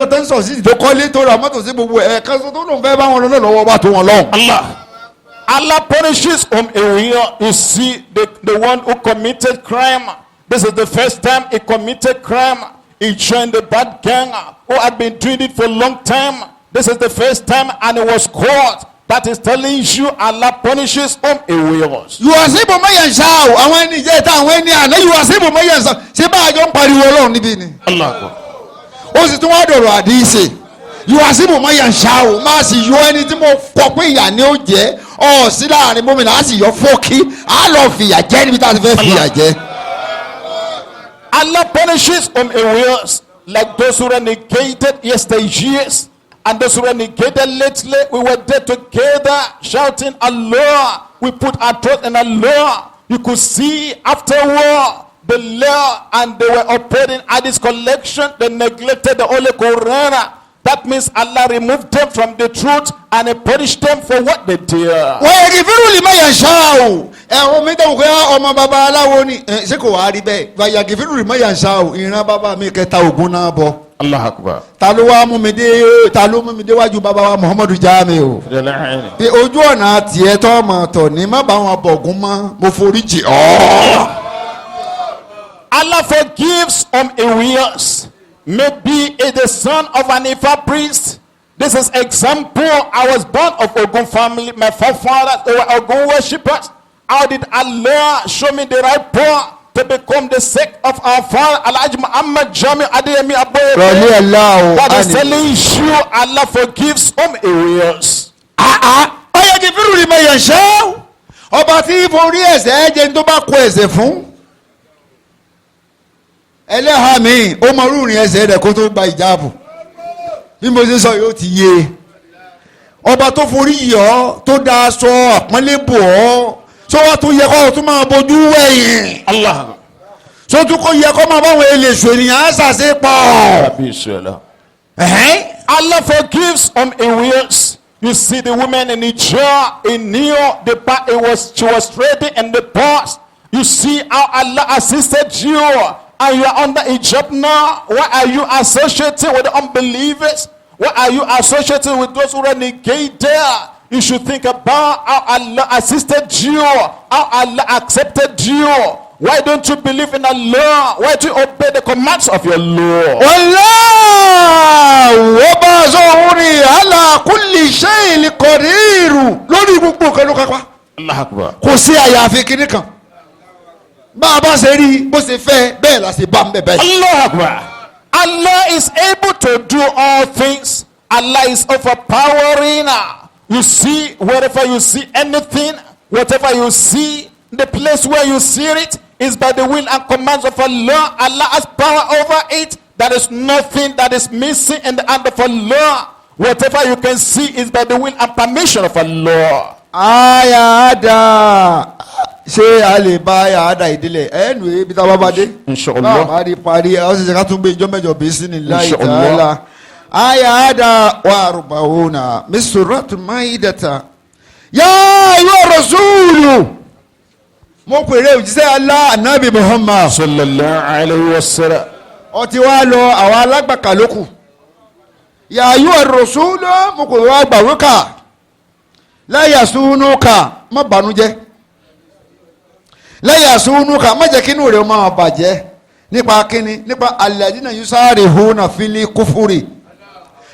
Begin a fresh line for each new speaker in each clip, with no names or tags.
tó ń sọ sí tó kọ́lé tó ra mọ́tò sí gbogbo ẹ̀ kan tó lóun fẹ́ bá wọn lọ́nà lọ́wọ́ bá tó wọn lọ́hùn.
Allah punishes whom he will. You see, the one who committed crime. This is the first time he committed crime. He joined the bad gang who had been doing it for a long time. This is the first time and he was caught. That is telling you Allah punishes whom he wills.
Yuwasibu mayansa o àwọn ẹni jẹ́ ta àwọn ẹni àná yuwasibu mayansa ṣé bá a jọ ń pariwo Ọlọ́run níbí ni.
Allah.
Ó sì tún wá dọ̀rọ̀ àdìsí yuwasibu mayansa o máa sì yọ ẹni tí mo kọ pé ìyà ni ó jẹ́ ọ sí láàrin gómìnà á sì yọ fọ́ọ̀kì á lọ fìyà jẹ níbi tá a ti fẹ́ fìyà jẹ.
Allah punishes whom he wills, like those who renegated yesteryears. And those who renegated lately, we were there together shouting Allah. We put our trust in Allah. You could see afterward the law, and they were operating at this collection. They neglected the Holy Quran. That means Allah removed them from the truth and he punished them for what they did.
Wọ́n yẹ fírù lè má yàn ṣá o. Ẹ̀hún mi dáhùn pé ọmọ bàbá aláwo ni ṣé kò wá rí bẹ́ẹ̀. Wàyà kì fírù lè má yàn ṣá o. Ìran bàbá mi kẹta ògùn náà bọ̀.
Allah Akbar.
Ta ló wá mú mi dé wájú bàbá wa Muhammadu Jami o. Pé ojú ọ̀nà tiẹ̀ tọ́ ọmọ tọ̀ ní má bá wọn bọ̀gún mọ́ mo forí jì ọ́.
Allah forgives whom he wills. Maybe it's the son of an Ifa priest. This is example. I was born of Ogun family. My forefathers, they were Ogun worshippers. How did Allah show me the right path to become the sect of our father, Alhaji Muhammad Jami Adeyemi Aboye? That is telling you Allah forgives whom he wills.
Ọyẹ kì í fírù rí mẹyàn ṣẹ́ ọba tí forí ẹ̀ṣẹ̀ ẹ̀jẹ̀ tó bá kó ẹ̀ṣẹ̀ fún. Ẹlẹ́hàá mi ó mọ rúurin ẹsẹ̀ rẹ̀ kó tó gba ìjáàbù bí mo ṣe sọ yóò ti yé ọba tó forí yìí ọ́ tó da aṣọ àpọ́nlé bò ọ́ tó wá tó yẹ kó tó máa bójú wẹ̀yìn
Allah
tó tún kó yẹ kó máa báwọn eléṣù ènìyàn á ṣàṣe pọ̀.
Allah forgives whom he wills. You see the woman in Nigeria, in New York, she was ready in the past. You see how Allah assisted you. And you are under hijab now. Why are you associating with the unbelievers? Why are you associating with those who renegade there? You should think about how Allah assisted you, how Allah accepted you. Why don't you believe in Allah? Why do you obey the commands of your Lord?
Wallahu wabazuri ala kulli shay'in qadir. Lórí gbogbo kan ló kápá.
Allah Akbar.
Kò sí àyàfi kíní kan. Bàbá ṣe rí bó ṣe fẹ́ bẹ́ẹ̀ la ṣe bá ń bẹ̀ bẹ́ẹ̀.
Allah Akbar. Allah is able to do all things. Allah is overpowering. You see, wherever you see anything, whatever you see, the place where you see it is by the will and commands of Allah. Allah has power over it. There is nothing that is missing in the hand of Allah. Whatever you can see is by the will and permission of Allah.
Ayada. Ṣé a lè bá àyàdá ìdílé ẹnu ibi tá a bá bá dé.
Inshallah.
Bá a di parí ọ sì ṣe ká tún gbé ìjọ mẹ́jọ bí sí ní láì tààlà. Ayada wa arba'una misuratu maidata. Ya ayyuha rasulu. Mo pèrè òjíṣẹ́ Allah Ànábì Muhammad.
Sallallahu alayhi wa sallam.
Ó ti wá lọ àwọn alágbàkà lókù. Ya ayyuha rasulu mo kò wá gbàwé kà. La yasunuka má bànújẹ́. Lẹ́yìn àsúnúkà má jẹ́ kínú rẹ̀ máa bàjẹ́ nípa kíni nípa alladhina yusarihuna fil kufuri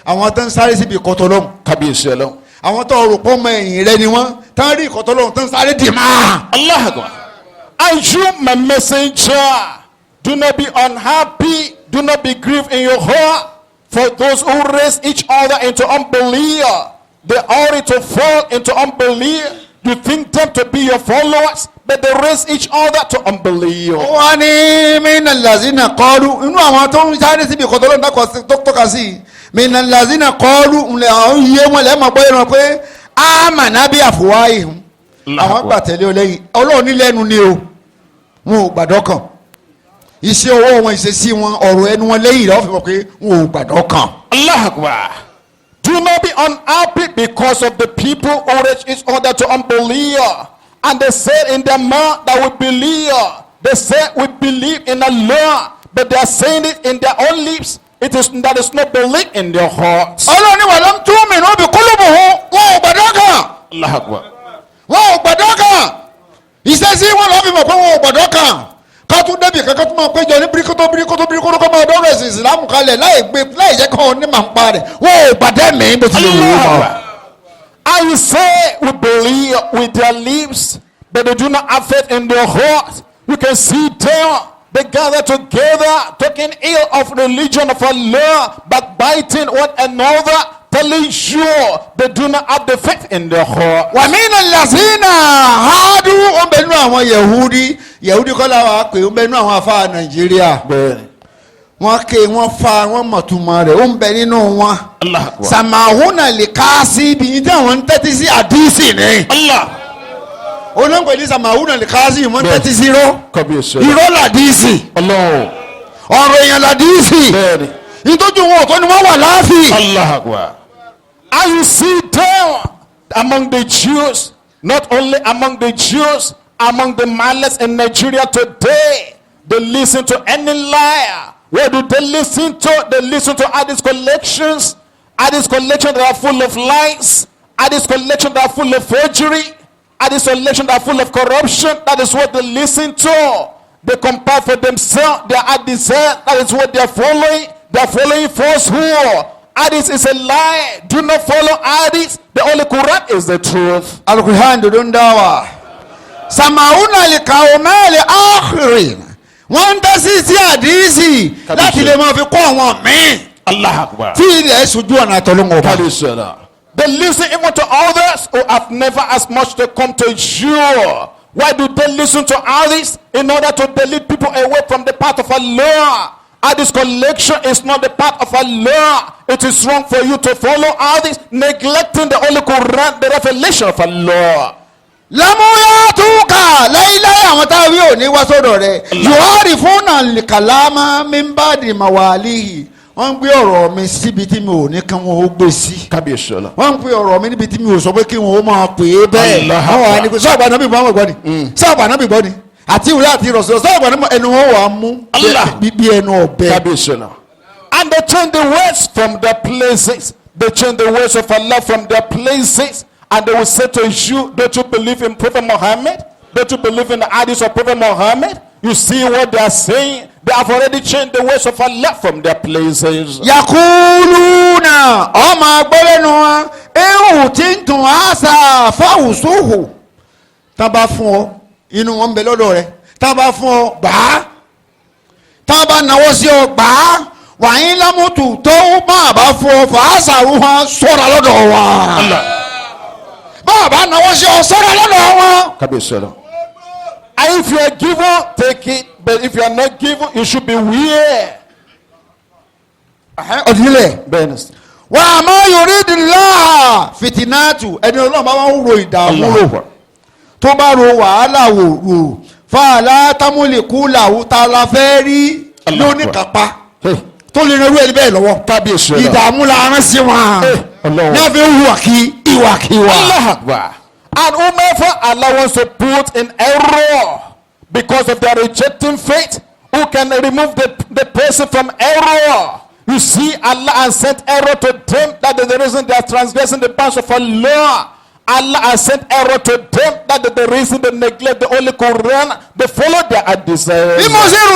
àwọn tó ń sáré síbi ìkọ̀tọ̀lọ́hùn
Kábíyèsí Ọlọ́run.
àwọn tó rò pọ́ mọ ẹ̀yìn rẹ ni wọ́n tán rí ìkọ̀tọ̀lọ́hùn tó ń sáré dì máa.
Allah Akbar. And you, my messenger, do not be unhappy, do not be grieved in your heart for those who raise each other into unbelief. They are to fall into unbelief. You think them to be your followers, but they raise each other to unbelief.
Wọ́n ní minal lazina qalu inú àwọn tó ń sáré síbi ìkọ̀tọ̀lọ́hùn tọ́ka sí minal lazina qalu ńlẹ̀ àwọn iye wọn lẹ́ẹ̀ máa gbọ́ yẹn pé amana bi afwahihim àwọn gbà tẹ̀lé ọlẹ́yìn Ọlọ́run nílẹ̀nu ni o wọn ò gbàdọ́ kan iṣẹ́ ọwọ́ wọn ìṣesí wọn ọ̀rọ̀ ẹnu wọn lẹ́yìn rẹ̀ wọ́n fi mọ̀ pé wọn ò gbàdọ́ kan.
Allah Akbar. Do not be unhappy because of the people who raise each other to unbelief. And they said in their mouth that we believe. They said we believe in Allah. But they are saying it in their own lips. that is not belief in their hearts.
ọlọ́run ní wàlám tu'minu bi qulubuhum wọn ò gbàdọ́ kan.
Allahu Akbar.
wọn ò gbàdọ́ kan. ìṣesí wọn lọ́ fi mọ̀ pé wọn ò gbàdọ́ kan. ká tún débi kankan tún máa péjọ ní birikoto kọ́ máa dọ́rọ̀ ẹ̀sìn ìsìlámù kalẹ̀ láì jẹ́ kọ́ ní màá ń pa rẹ̀ wọn ò gbàdẹ́ mi bó tilẹ̀ wù ú mọ́.
I will say we believe with their lips, but they do not have faith in their heart. You can see them. They gather together, talking ill of religion of Allah, backbiting one another, telling you they do not have the faith in their heart.
wàmínà làzínà hádù ó ń bẹ nínú àwọn yahudi kọ́lá wa pé ó ń bẹ nínú àwọn afá nàìjíríà wọ́n ké wọ́n fa wọ́n mọ̀túmọ̀ rẹ̀ ó ń bẹ nínú wọn. sàmáhùnà lè ká sí ibi yìí tí àwọn ń tẹ́tí sí àdìsí ni. olóńgbò ní sàmáhùnà lè ká sí ìmọ̀ ń tẹ́tí sí irọ́ làdìsí ọ̀rọ̀ èèyàn làdìsí nítorí wọn ò tó ni wọ́n wà láàfin.
And you see them among the Jews, not only among the Jews, among the Malays in Nigeria today, they listen to any liar. Where do they listen to? They listen to hadith collections. Hadith collections that are full of lies. Hadith collections that are full of forgery. Hadith collections that are full of corruption. That is what they listen to. They compare for themselves their hadith. That is what they are following. They are following falsehood. Hadith is a lie. Do not follow hadith. The only Quran is the truth.
Al-Quran dundun dawa. Samauna li kaumali akhirin. Wọ́n ń tẹ́sí sí àdìsí láti lè máa fi kọ́ àwọn míì.
Allahu Akbar.
Tí ilẹ̀ ṣojú ọ̀nà àtọ̀lọ́ngọ̀ ọba.
They listen even to others who have never as much to come to you. Why do they listen to others? In order to lead people away from the path of Allah. Hadith collection is not the path of Allah. It is wrong for you to follow others, neglecting the Holy Quran, the revelation of Allah.
Lámúyá túkà láíláí àwọn táwí ò ní wá sọ́dọ̀ rẹ̀. Yòhárì fún àlìkàlámà mímbàdì màwálì. Wọ́n ń gbé ọ̀rọ̀ mi síbi tí mi ò ní kí wọ́n ó gbé sí. Wọ́n ń gbé ọ̀rọ̀ mi níbi tí mi ò sọ pé kí wọ́n ó máa pè é bẹ́ẹ̀. Àwọn wà ní pé sọ́ọ̀bù ànábì bọ́ gbọ́ ni. Sọ́ọ̀bù ànábì bọ́ ni. Àti ìwúrẹ́ àti ìrọ̀sọ̀rọ̀ sọ́ọ̀bù ànábì ẹnu wọn wà á mú. Bí ẹnu ọ̀bẹ.
And they change the words from their places. They change the words of Allah from their places. And they will say to you, don't you believe in Prophet Muhammad? Don't you believe in the hadith of Prophet Muhammad? You see what they are saying? They have already changed the words of Allah from their places.
Yakuluna ọmọ agbọ́lẹ́nu wa ewu tí ń tún àṣà fáwùsùhù. Tá bá fún ọ inú wọn ń bẹ lọ́dọ̀ rẹ̀. Tá bá fún ọ gbà á. Tá bá náwó sí ọ gbà á. Wàyín lámùtù tó bá bá fún ọ fàásàrú wọn sọ̀rọ̀ lọ́dọ̀ wa. Bàbá náwó sí ọ sọ̀rọ̀ lọ́dọ̀ wọn.
And if you are given, take it. But if you are not given, you should beware.
Ọ̀dílẹ̀. Wà á máa yorí ìdílá fìtínàtù ẹni ọlọ́run bá wà ń ro ìdààmú rò tó bá ro wàhálà wò fàlà támúlìkú làwù tá la fẹ́ rí lónìí kápá tó lè rẹ irú ẹni bẹ́ẹ̀ lọ́wọ́ ìdààmú la rán sí wọn ní a fi ń ìwàkiwà.
And whomever Allah wants to put in error because of their rejecting faith, who can remove the person from error? You see, Allah has sent error to them. That is the reason they are transgressing the bounds of Allah. Allah has sent error to them. That is the reason they neglect the Holy Quran. They follow their desires.
Bí mo ṣe rò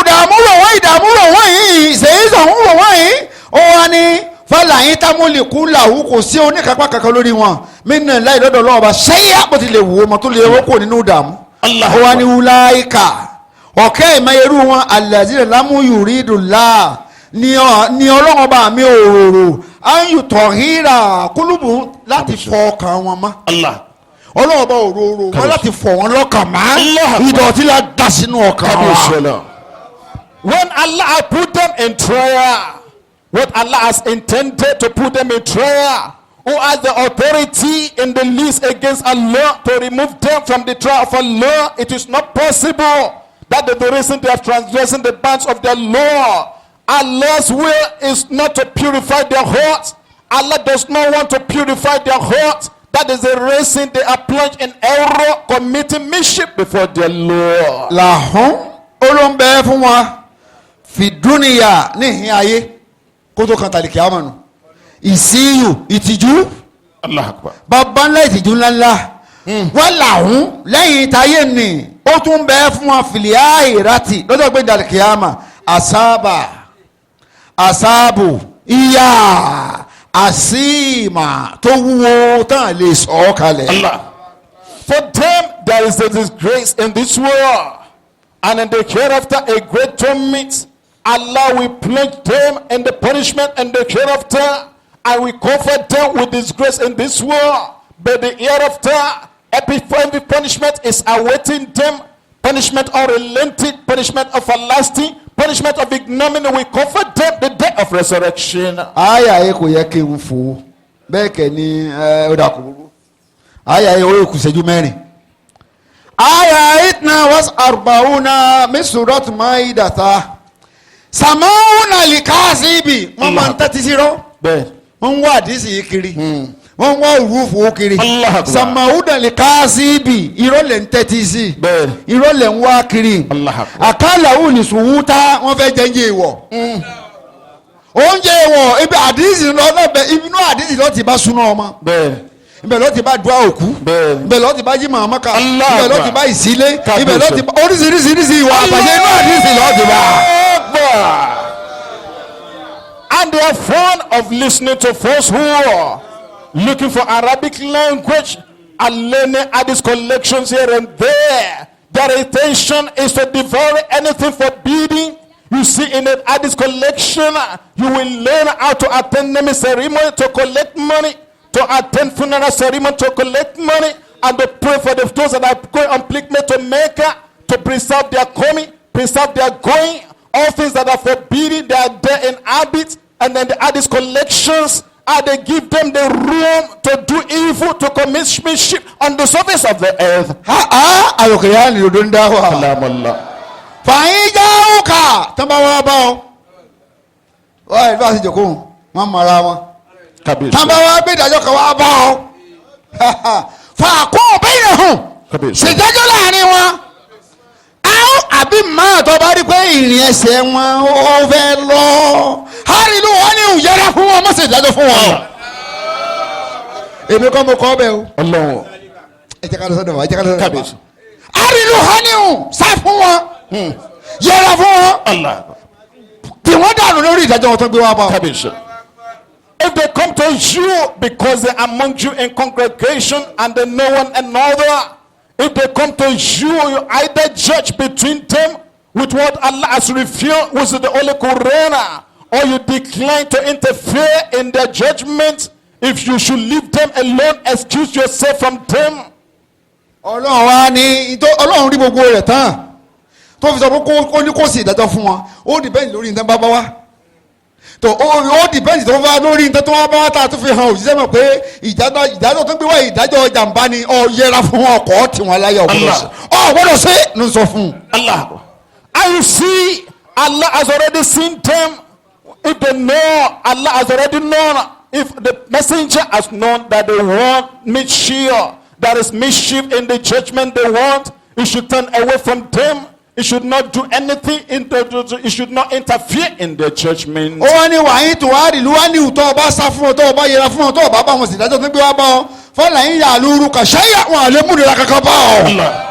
ìdààmú rò wọ́n yìí ìṣèyí sọ̀hún rò wọ́n yìí ó wá ní fọláyín támúlìkú làwù kò sí oníkápá kankan lórí wọn mínà láì lọ́dọ̀ lọ́wọ́ bá ṣẹ́yà bó ti lè wò ó mọ́ tó lè wọ́n kò nínú ìdààmú. ó wá ní wúláìkà ọ̀kẹ́ ìmọ̀yẹrú wọn alazina lamu yuridullah ní ọlọ́wọ́ bá mi òróró ayù tọ̀hírà kúlùbù láti fọ ọkàn wọn mọ́. ọlọ́wọ́ bá òróró wọn láti fọ wọn lọ́kàn mọ́ ìdọ̀tí la dà sínú ọkàn wa.
When Allah put them in trial, what Allah has intended to put them in trial, who has the authority in the least against Allah to remove them from the trial of Allah, it is not possible. That is the reason they are transgressing the bounds of their law. Allah's will is not to purify their hearts. Allah does not want to purify their hearts. That is the reason they are plunged in error, committing mischief before their Lord.
Lahun olóńbẹ fún wa fìdúnìyà níhìn ayé kótó kan tàlìkì àmọ́nu ìsíyù ìtìjú
Allah Akbar.
bàbá ńlá ìtìjú ńláńlá wọ́n làwọn lẹ́yìn táyé ni ó tún bẹ́ẹ̀ fún wọn fìlíà ìrátì lọ́jọ́ pé tàlìkì àmọ́ àsáàbù ìyá àsìmà tó wúwo tán lè sọ ọ́ kalẹ̀.
Allah. For them there is a disgrace in this world, and in the hereafter a great torment. Allah will plunge them in the punishment and the hereafter, and will comfort them with disgrace in this world. But the hereafter, every punishment is awaiting them. Punishment unrelenting, punishment of everlasting, punishment of ignominy will comfort them the day of resurrection.
àyà yìí kò yẹ kí n fò bẹ́ẹ̀ kẹ́ ni ó dà kó gbogbo àyà yìí ó yẹ kù ṣẹ́jú mẹ́rin. àyà itna was arba'una min surat Maidata sama'una likasibi wọ́n máa ń tẹ́tí sí rọ́
Bẹ́ẹ̀.
wọ́n ń wá àdísì yìí kiri wọ́n ń wá òrùfò kiri
Allah Akbar.
sama'una likasibi irọ́ lẹ̀ ń tẹ́tí sí
Bẹ́ẹ̀.
irọ́ lẹ̀ ń wá kiri
Allah Akbar.
àkàlà òní sùwúta wọ́n fẹ́ jẹ́ ń jẹ́ ìwọ̀ oúnjẹ ìwọ̀ ibi àdísì lọ náà bẹ inú àdísì lọ ti bá súná ọmọ
Bẹ́ẹ̀.
ibẹ̀ lọ ti bá dùá òkú
Bẹ́ẹ̀.
ibẹ̀ lọ ti bá jí màmáka
Allah
ibẹ̀ lọ
Akbar.
ti bá ìsílé
Kábíyèsí.
ibẹ̀ lọ ti bá oríṣiríṣiríṣi ìwà àbàjẹ́ inú àdísì lọ ti bá.
Akbar. And they are fond of listening to folks who are looking for Arabic language and learning Hadith collections here and there. Their intention is to devour anything forbidden. You see, in the Hadith collection, you will learn how to attend naming ceremony to collect money, to attend funeral ceremony to collect money, and to pray for those that are going on pilgrimage to Mecca, to preserve their coming, preserve their going. All things that are forbidden, they are there in habit, and then the Hadith collections, and they give them the room to do evil, to commit mischief on the surface of the earth.
àyòkèyà ni lòdò ń dá wa.
Allah.
fàyín já òkà tán bá wá bá ọ. wọ́n ìlú àti ìjòkó wọn mọ̀ra wọn. tán bá wá gbé ìdájọ́ kan wá bá ọ. fàkó bẹ́ẹ̀ yẹn hàn ṣèdájọ́ láàrin wọn. àbí máa tó bá rí pé ìrìn ẹsẹ̀ wọn ó fẹ́ lọ hárìlú wọn ní ìyẹra fún wọn má ṣe ìdájọ́ fún wọn. èmi kọ́ mo kọ́ bẹ́ẹ̀ o.
Allah.
ẹ jẹ́ ká lọ sọ́dọ̀ wa ẹ jẹ́ ká lọ sọ́dọ̀ wa.
Kábíyèsí.
hárìlú wọn ní ìhùn sá fún wọn yẹra fún wọn
Allah.
tí wọ́n dànù lórí ìdájọ́ wọn tó gbé wá bá.
Kábíyèsí. If they come to you because they are among you in congregation and they know one another, if they come to you, you either judge between them with what Allah has revealed, which is the Holy Quran, or you decline to interfere in their judgment. If you should leave them alone, excuse yourself from them.
ọlọ́run wa ní ọlọ́run rí gbogbo rẹ̀ tán tó fi sọ pé kó ní kó sì ìdájọ́ fún wọn ó dìbẹ́ǹdì lórí nǹkan bá wá tó ó dìbẹ́ǹdì tó bá lórí nǹkan tó wá bá wá tá a tún fi hàn òṣìṣẹ́ mọ̀ pé ìdájọ́ tó gbé wá ìdájọ́ jàǹbá ni ọ yẹra fún wọn ọkọ̀ tí wọn láyà ọ̀gbọ́dọ̀ ṣe ló ń sọ fún un.
Allah. And you see, Allah has already seen them. If they know, Allah has already known. If the messenger has known that they want mischief, there is mischief in the judgment they want, you should turn away from them. You should not do anything. You should not interfere in their judgment.
ó wá ní wàhíì tó wá rí ìlú wá ní ìtọ́ ọba sá fún ọ tó ọba yẹra fún ọ tó ọba bá wọn sì dájọ́ tó gbé wá bá ọ fọlá yín yà lóru kà ṣáyà wọn àlẹ́ múnira kankan bá ọ.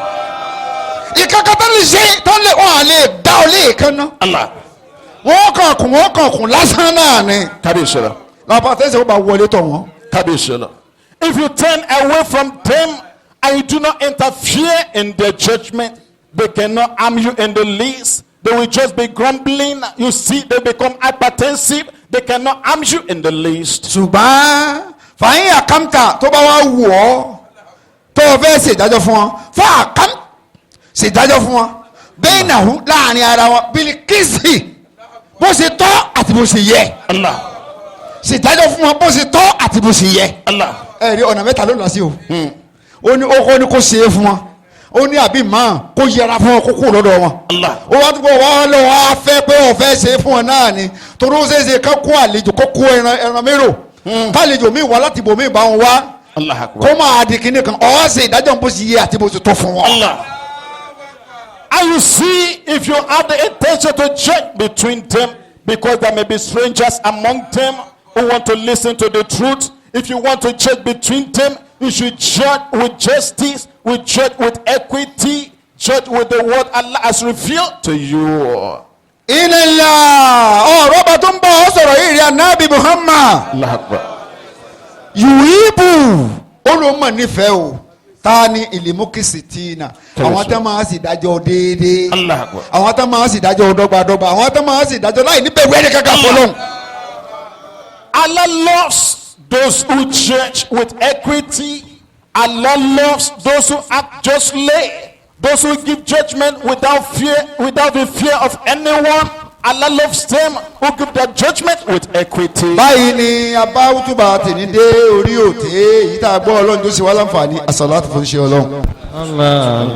ìkankan tó lè ṣe tó lè wọn àlẹ́ dá ọ lé ìkànnà. wọ́n kàn kún lásán náà ni.
Kábíyèsí.
lọ́pàá tẹ́sán ó bá wọlé tọ̀ wọ́n.
Kábíyèsí. If you turn away from them and you do not interfere in their judgment, they cannot harm you in the least. They will just be grumbling. You see, they become hypertensive. They cannot harm you in the least.
ṣùgbọ́n fàáyìn àkàmtà tó bá wá wù ọ́ tó o fẹ́ ṣèdájọ́ fún wọn fún àkàm ṣèdájọ́ fún wọn bẹ́ẹ̀ náà láàrin ara wọn bílíkìsì bó ṣe tọ́ àti bó ṣe yẹ.
Allah.
ṣèdájọ́ fún wọn bó ṣe tọ́ àti bó ṣe yẹ.
Allah.
ẹ rí ọ̀nà mẹ́ta ló lọ sí o. ó ní kó ṣe é fún wọn ó ní àbí máa kó yẹra fún wọn kó kú lọ́dọ̀ wọn.
Allah.
ó wá tó kó wá lọ wá fẹ́ pé ó fẹ́ ṣe é fún wọn náà ni torí ó ṣeé ṣe ká kó àlejò kó kó ẹran mérò kálejò mi wá láti bò mí bá wọn wá
Allah Akbar.
kó máa di kinní kan ọ̀ ṣe ìdájọ́ bó ṣe yẹ àti bó ṣe tọ́ fún wọn.
Allah. And you see, if you have the intention to judge between them because there may be strangers among them who want to listen to the truth. If you want to judge between them, you should judge with justice, with judge with equity, judge with the word Allah has revealed to you.
Ilẹ̀lá ọ̀rọ̀ bá tó ń bá ọ sọ̀rọ̀ yìí rí anábì Muhammad.
Allah Akbar.
Yùíbù olùmọ̀ nífẹ̀ẹ́ o ta ni ìlímúkìsìtìnà àwọn tó máa sì dájọ́ déédéé
Allah Akbar.
àwọn tó máa sì dájọ́ dọ́gbadọ́gba àwọn tó máa sì dájọ́ láì ní bẹ̀rù ẹni kankan fọlọ́hún.
Allah loves those who judge with equity. Allah loves those who act justly. Those who give judgment without fear, without the fear of anyone. Allah loves them who give their judgment with equity.
Báyìí ni abáwútúbà tèmi dé orí òtẹ́ èyí tá a gbọ́ ọlọ́run tó ṣe wá láǹfààní àsàlátù fún ṣe ọlọ́run.
Allah.